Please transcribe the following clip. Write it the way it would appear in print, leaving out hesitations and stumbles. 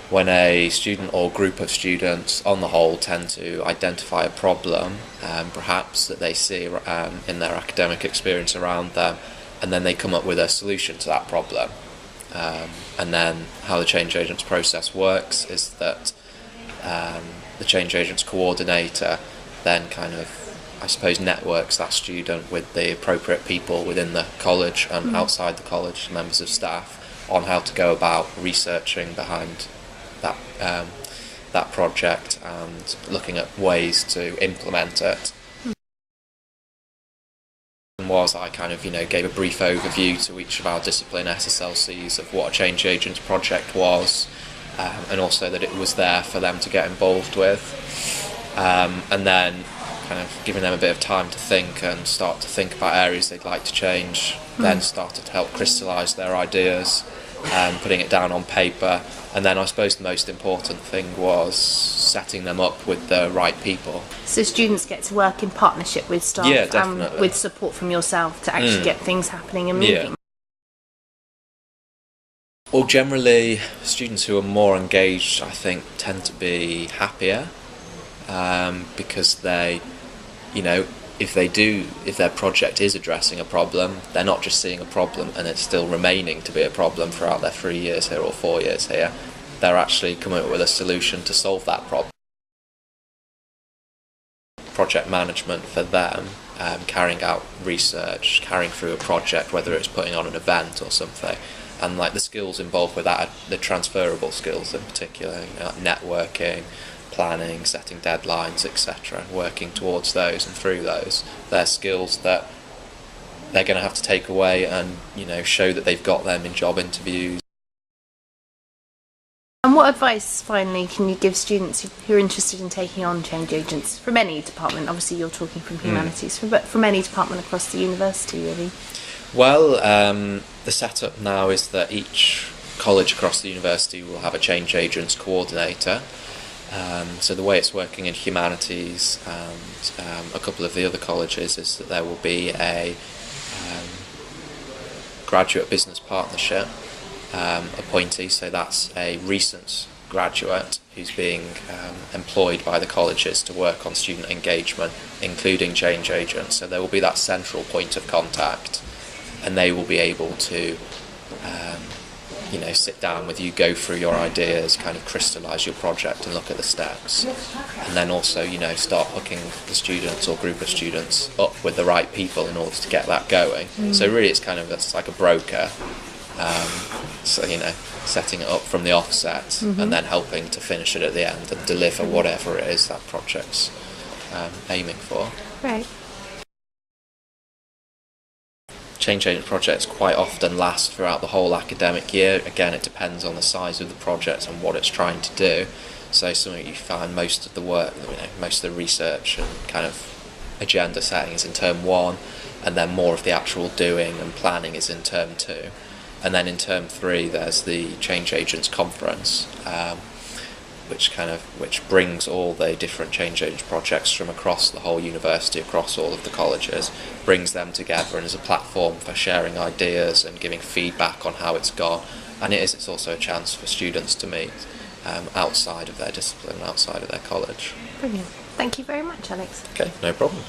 when a student or group of students on the whole tend to identify a problem perhaps that they see in their academic experience around them, and then they come up with a solution to that problem. And then how the change agents process works is that the change agents coordinator then kind of, I suppose, networks that student with the appropriate people within the college and outside the college, members of staff, on how to go about researching behind that project and looking at ways to implement it. I kind of gave a brief overview to each of our discipline SSLCs of what a change agents project was, and also that it was there for them to get involved with, and then kind of giving them a bit of time to think and start to think about areas they'd like to change, then started to help crystallise their ideas, putting it down on paper, and then I suppose the most important thing was setting them up with the right people. So students get to work in partnership with staff, yeah, definitely, with support from yourself to actually get things happening and moving. Yeah. Well, generally, students who are more engaged, I think, tend to be happier, because they, if their project is addressing a problem, they're not just seeing a problem and it's still remaining to be a problem throughout their 3 years here or 4 years here. They're actually coming up with a solution to solve that problem. Project management for them, carrying out research, carrying through a project, whether it's putting on an event or something, and like the skills involved with that, the transferable skills in particular, like networking, planning, setting deadlines, etc., and working towards those and through those. They're skills that they're going to have to take away and show that they've got them in job interviews. And what advice, finally, can you give students who are interested in taking on change agents from any department? Obviously, you're talking from humanities, but from any department across the university, really. Well, the setup now is that each college across the university will have a change agents coordinator. So the way it's working in humanities and a couple of the other colleges is that there will be a graduate business partnership appointee, so that's a recent graduate who's being employed by the colleges to work on student engagement, including change agents. So there will be that central point of contact, and they will be able to sit down with you, go through your ideas, kind of crystallise your project and look at the steps, and then also start hooking the students or group of students up with the right people in order to get that going. So really it's like a broker, setting it up from the offset and then helping to finish it at the end and deliver whatever it is that project's aiming for. Right. Change agent projects quite often last throughout the whole academic year. Again, it depends on the size of the project and what it's trying to do. So something you find most of the work, most of the research and kind of agenda setting is in term 1, and then more of the actual doing and planning is in term 2. And then in term 3 there's the change agents conference, which brings all the different change agent projects from across the whole university, across all of the colleges, brings them together and is a platform for sharing ideas and giving feedback on how it's gone. And it's also a chance for students to meet outside of their discipline, outside of their college. Brilliant. Thank you very much, Alex. Okay, no problem.